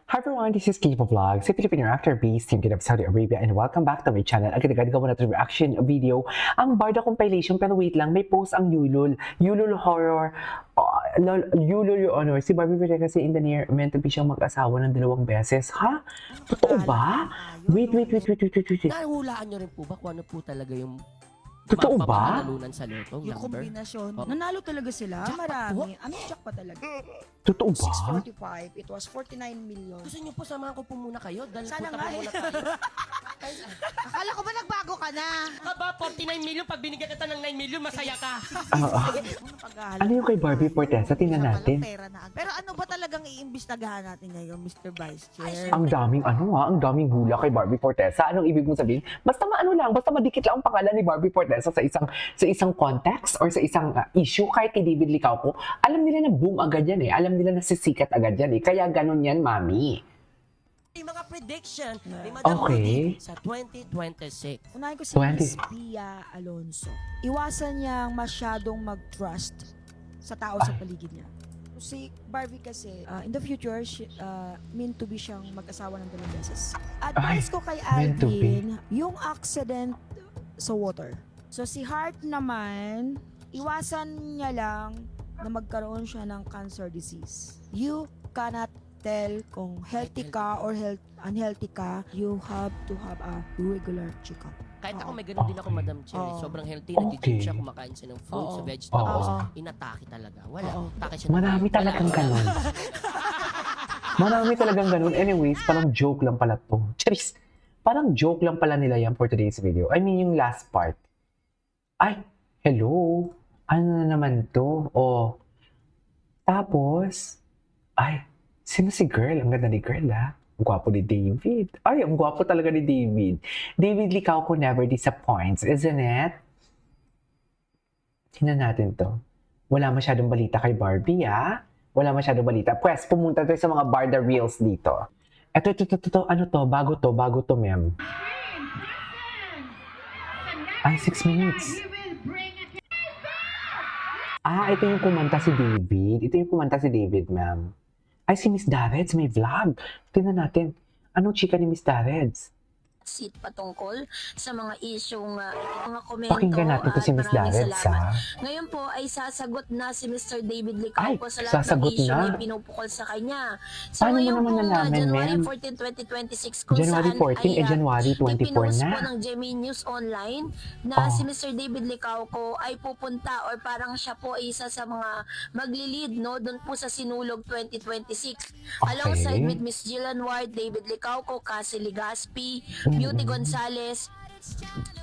Hi everyone, this is Kipo Vlog, si Filipino actor based in Saudi Arabia, and welcome back to my channel. Agad-agad gawa natin reaction video ang Barda compilation, pero wait lang, may post ang Yulul horror, Yulul your honor. Si Barbie Villegas kasi in the near meant to be siyang mag-asawa ng 2 beses. Ha? Totoo ba? Wait. Nahulaan nyo rin po ba kung ano po talaga yung Totoo ba? mapapanalunan sa loto Yung number? kombinasyon. Oh. Nanalo talaga sila. Marami. Ano jackpot talaga? Totoo ba? 645. It was 49 million. Gusto nyo po samahan ko po muna kayo? Dahil Sana punta nga po eh. muna tayo. Akala ko ba nagbago ka na? Aba, 49 million. Pag binigyan kita ng 9 million, masaya ka. Ano yung kay Barbie Fortesa? Tingnan natin. Pero ano ba talagang iimbestagahan natin ngayon, Mr. Vice Chair? Ang daming ang daming hula kay Barbie Fortesa. Anong ibig mong sabihin? Basta basta madikit lang ang pangalan ni Barbie Fortesa sa isang context or sa isang issue, kahit kay David Licauco, alam nila na boom agad yan eh. Alam nila na sisikat agad yan eh. Kaya ganun yan, mami. Yung mga prediction ni Madam Okay. Rudy sa 2026. Unahin ko si 20. Miss Pia Alonso. Iwasan niyang masyadong mag-trust sa tao sa paligid niya. Si Barbie kasi, in the future, meant to be siyang mag-asawa ng 2 beses. Advice ko kay meant to be. Alvin, yung accident sa water. So si Hart naman, iwasan niya lang na magkaroon siya ng cancer disease. You cannot tell kung healthy ka or unhealthy ka. You have to have a regular checkup. Kahit ako may ganun din ako, Madam Cherry. Oo. Sobrang healthy. Okay. Nag-gym siya, kumakain siya ng fruits, Oo. sa vegetables. Oo. Inatake talaga. Wala. Oo. Atake siya. Marami talagang ganun. Marami talagang ganun. Anyways, parang joke lang pala to. Charis! Parang joke lang pala nila yan for today's video. I mean, yung last part. Ay, hello? Ano na naman to? Oh. Tapos, ay, sino si girl? Ang ganda ni girl, ha? Ang gwapo ni David. Ay, ang gwapo talaga ni David. David Licauco never disappoints, isn't it? Tingnan natin to. Wala masyadong balita kay Barbie, ah. Wala masyadong balita. Pwes, pumunta tayo sa mga Barda Reels dito. Ito. Ano to? Bago to, ma'am. Ay, 6 minutes. Ito yung kumanta si David. Ito yung kumanta si David, ma'am. Ay, si Miss Davids may vlog. Tingnan natin. Anong chika ni Miss Davids? Seat patungkol sa mga isyong mga komento. Pakinggan natin to si Miss Maraming Davids, salamat. ha? Ngayon po ay sasagot na si Mr. David Licauco Ay, sa lahat ng sasagot issue na? na ipinupukol sa kanya. So Paano mo ngayon naman po nalaman, January ma'am? 14, 2026 kung January 14, saan January 24 ipinost na. po ng GMA News Online na Oh. si Mr. David Licauco ay pupunta or parang siya po ay isa sa mga magli-lead no doon po sa Sinulog 2026 alongside with Miss Jillian Ward, David Licauco, Cassie Legaspi, Beauty Gonzalez,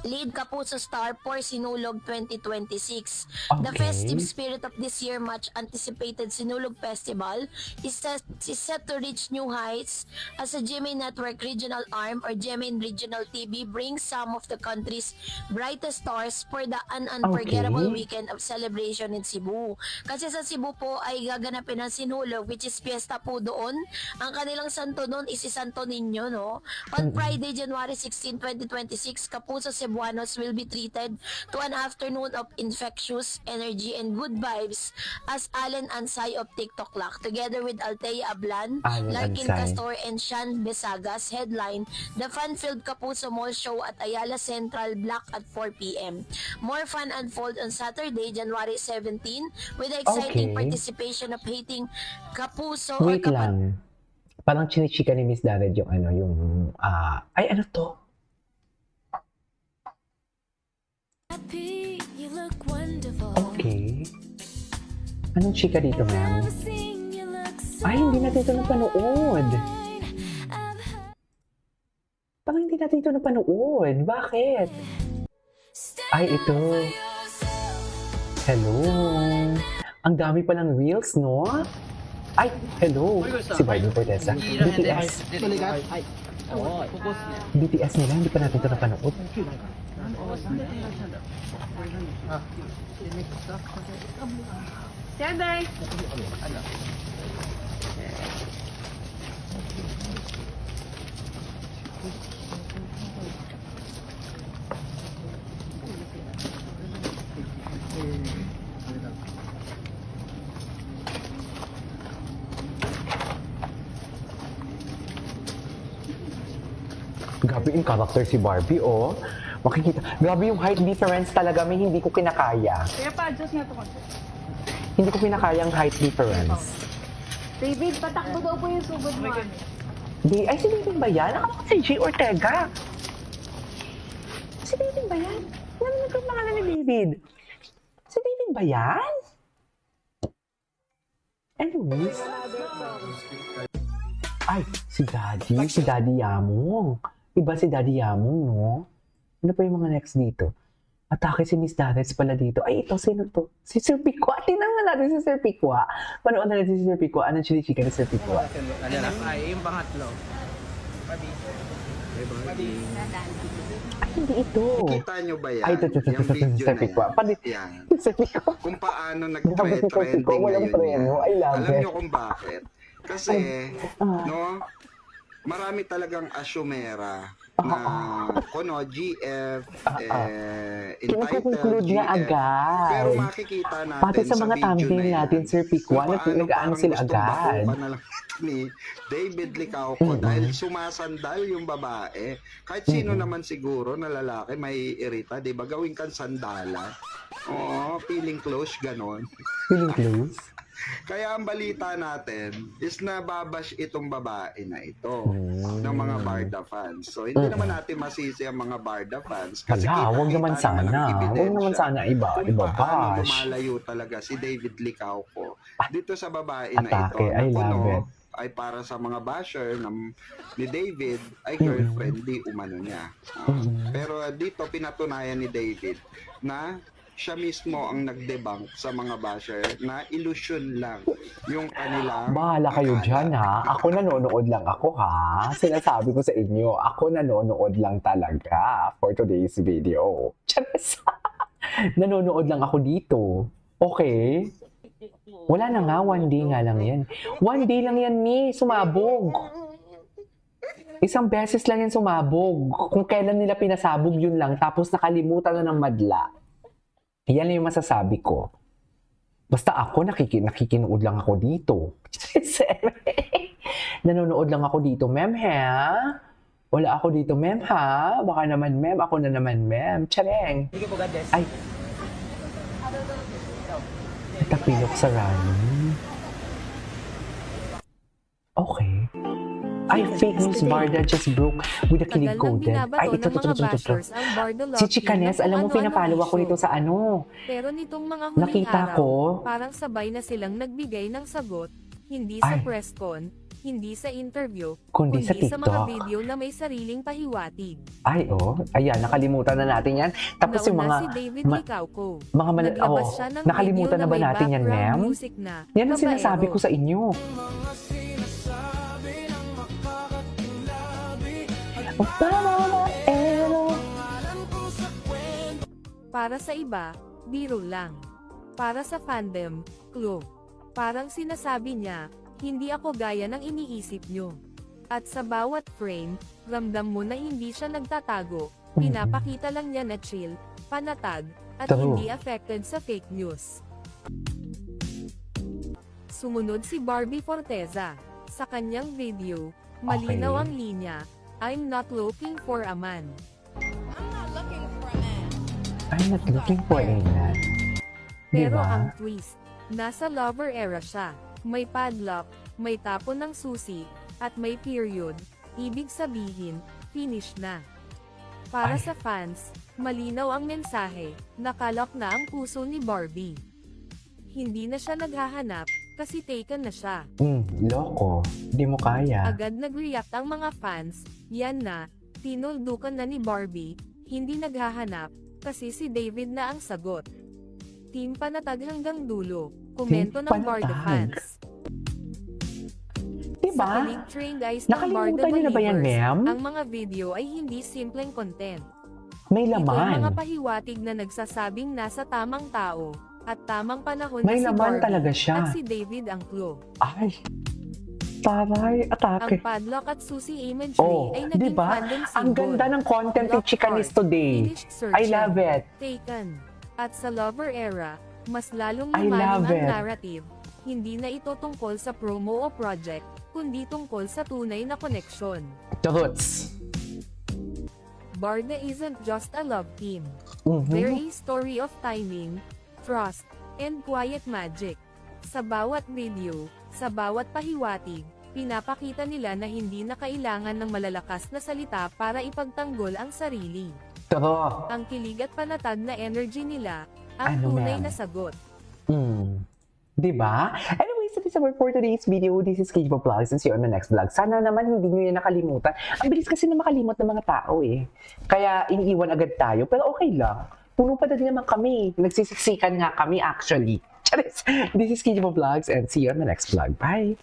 lead ka po sa Star for Sinulog 2026. The Okay. festive spirit of this year much anticipated Sinulog Festival is set to reach new heights as a GMA Network regional arm or GMA Regional TV brings some of the country's brightest stars for the unforgettable Okay. weekend of celebration in Cebu. Kasi sa Cebu po ay gaganapin ang Sinulog, which is fiesta po doon. Ang kanilang santo doon is si Santo Niño, no? On Friday, January 16, 2026, Kapuso Cebuanos will be treated to an afternoon of infectious energy and good vibes as Allen Ansay of TikTok Lock together with Althea Ablan, Allen Larkin Ansay. Castor, and Sean Besagas headline the fun-filled Kapuso Mall Show at Ayala Central Block at 4 p.m. More fun unfold on Saturday, January 17 with the exciting Okay. participation of hating Kapuso Wait lang. Parang chinichika ni Miss David yung ay, ano to? Happy, you look wonderful. Okay. Anong chika dito, ma'am? Sing, you look so Ay, hindi natin ito napanood. I've heard Parang hindi natin ito napanood. Bakit? Ay, ito. Hello. Ang dami palang reels, no? Ay, hello. Si Barbie Fortesa. BTS. BTS nila, hindi pa natin ito napanood. Grabe yung character si Barbie, oh. Makikita. Grabe yung height difference talaga. May hindi ko kinakaya. Kaya pa-adjust nga ito konti. Hindi ko kinakaya ang height difference. David, patakbo daw po yung sugod mo. Ay, si David ba yan? Ako si G. Ortega. Si David ba yan? Ano naman ang pangalan ni David? Si David ba yan? Anyways. Ay, si Daddy Yamong. Iba si Daddy Yamong, no? Ano pa yung mga next dito? Atake si Miss Darets pala dito. Ay, ito, sino to? Si Sir Pikwa. Tingnan nga natin si Sir Pikwa. Panood na natin si Sir Pikwa. Anong chili-chika ni Sir Pikwa? Ay, yung pangatlo. Ay, hindi ito. Kita nyo ba yan? Ay, ito, Yung video Sir na Pikwa. yan. Sir Pikwa. Kung paano Grabe si Sir nag-trending Pikwa. Walang ngayon yan. preno. I love Alam it. nyo kung bakit? Kasi, no, marami talagang asyumera na kuno GF, Kino-conclude entitled na GF. agad. Pero makikita natin Pati sa mga video thumbnail na yan, natin, Sir Pikwa, kung paano nag-aan parang sila gustong agad. bakupan na lang ni David Licauco dahil sumasandal yung babae. Kahit sino naman siguro na lalaki may irita, di ba? Gawin kang sandala. Oo, feeling close, ganon. Feeling close? Kaya ang balita natin is nababash itong babae na ito ng mga Barda fans. So, hindi naman natin masisi ang mga Barda fans. Kasi Hala, wag naman kita-kita sana. ang Wag naman ebidensya sana kung iba paano bash. lumalayo talaga si David Licauco dito sa babae na ito. Atake, I Na love kuno it. ay para sa mga basher ni David ay girlfriend di umano niya. Pero dito pinatunayan ni David na siya mismo ang nagdebunk sa mga basher na illusion lang yung kanilang Bahala kayo akala. dyan, ha? Ako nanonood lang ako, ha? Sinasabi ko sa inyo, ako nanonood lang talaga for today's video. Charas! Nanonood lang ako dito. Okay? Wala na nga, one day nga lang yan. One day lang yan, Mi. Sumabog. Isang beses lang yan sumabog. Kung kailan nila pinasabog, yun lang. Tapos nakalimutan na ng madla. Yan lang yung masasabi ko. Basta ako, nakikinood lang ako dito. Nanonood lang ako dito, ma'am, ha? Wala ako dito, ma'am, ha? Baka naman, ma'am. Ako na naman, ma'am. Chareng. Sige po, God bless. Ay. Tapilok sa running. Okay. Ay, fake news Barda just broke with the kilig Tagal nang coded. Ay, binabato ito. ng mga bashers ang Bardo Love Si Chikanes, Team na alam mo, kung ano-ano pinapalo ako issue. nito sa ano. Pero nitong mga huling Nakita araw, ko. parang sabay na silang nagbigay ng sagot, hindi sa Ay. press con, hindi sa interview, Kundi sa mga TikTok. video na may sariling pahiwatig. Ay, oh. Ayan, nakalimutan na natin yan. Tapos yung Nauna mga... si David ma- Licauco. mga Naglabas siya ng nakalimutan video na ba may natin yan, background ma'am? music na, Yan ang sinasabi babaero. ko sa inyo. Para sa iba, biro lang. Para sa fandom, clue. Parang sinasabi niya, hindi ako gaya ng iniisip nyo. At sa bawat frame, ramdam mo na hindi siya nagtatago, pinapakita lang niya na chill, panatag, at True. hindi affected sa fake news. Sumunod si Barbie Forteza. Sa kanyang video, malinaw Okay. ang linya, I'm not looking for a man. I'm not looking for a man. Pero Diba? ang twist, nasa lover era siya. May padlock, may tapon ng susi, at may period. Ibig sabihin, finish na. Para Ay. sa fans, malinaw ang mensahe, nakalak na ang puso ni Barbie. Hindi na siya naghahanap, kasi taken na siya. Loko. Di mo kaya. Agad nag-react ang mga fans, yan na, tinuldukan na ni Barbie, hindi naghahanap, kasi si David na ang sagot. Team Panatag hanggang dulo, komento ng Barda Panatag. fans. Diba? Sa Kilig Train Guys ng Barda Nakalimutan niyo na ba yan, Believers, ma'am? ang mga video ay hindi simpleng content. May Ito'y mga laman. pahiwatig na nagsasabing nasa tamang tao, at tamang panahon May na si laman Barbie, talaga siya. at si David ang clue. Ay. Taray, Ang atake. padlock at susi imagery Oh, ay di naging ba? fandom symbol. Ang ganda ng content ni Lock Chikanis art, today. finished searching, I love it. Taken. At sa lover era, mas lalong I lumalim love ang it. narrative. Hindi na ito tungkol sa promo o project, kundi tungkol sa tunay na koneksyon. Truths. Barda isn't just a love team. Mhm. They're a story of timing, trust, and quiet magic. Sa bawat video, sa bawat pahiwatig, pinapakita nila na hindi na kailangan ng malalakas na salita para ipagtanggol ang sarili. Totoo. Ang kilig at panatag na energy nila, ang Ano, tunay ma'am? na sagot. Diba? Anyways, that is our for today's video. This is Kage Vlogs and see you on the next vlog. Sana naman hindi nyo yan nakalimutan. Ang bilis kasi na makalimot ng mga tao eh. Kaya iniiwan agad tayo. Pero okay lang. Puno pa din naman kami. Nagsisiksikan nga kami actually. Charis! This is Kage Vlogs and see you on the next vlog. Bye!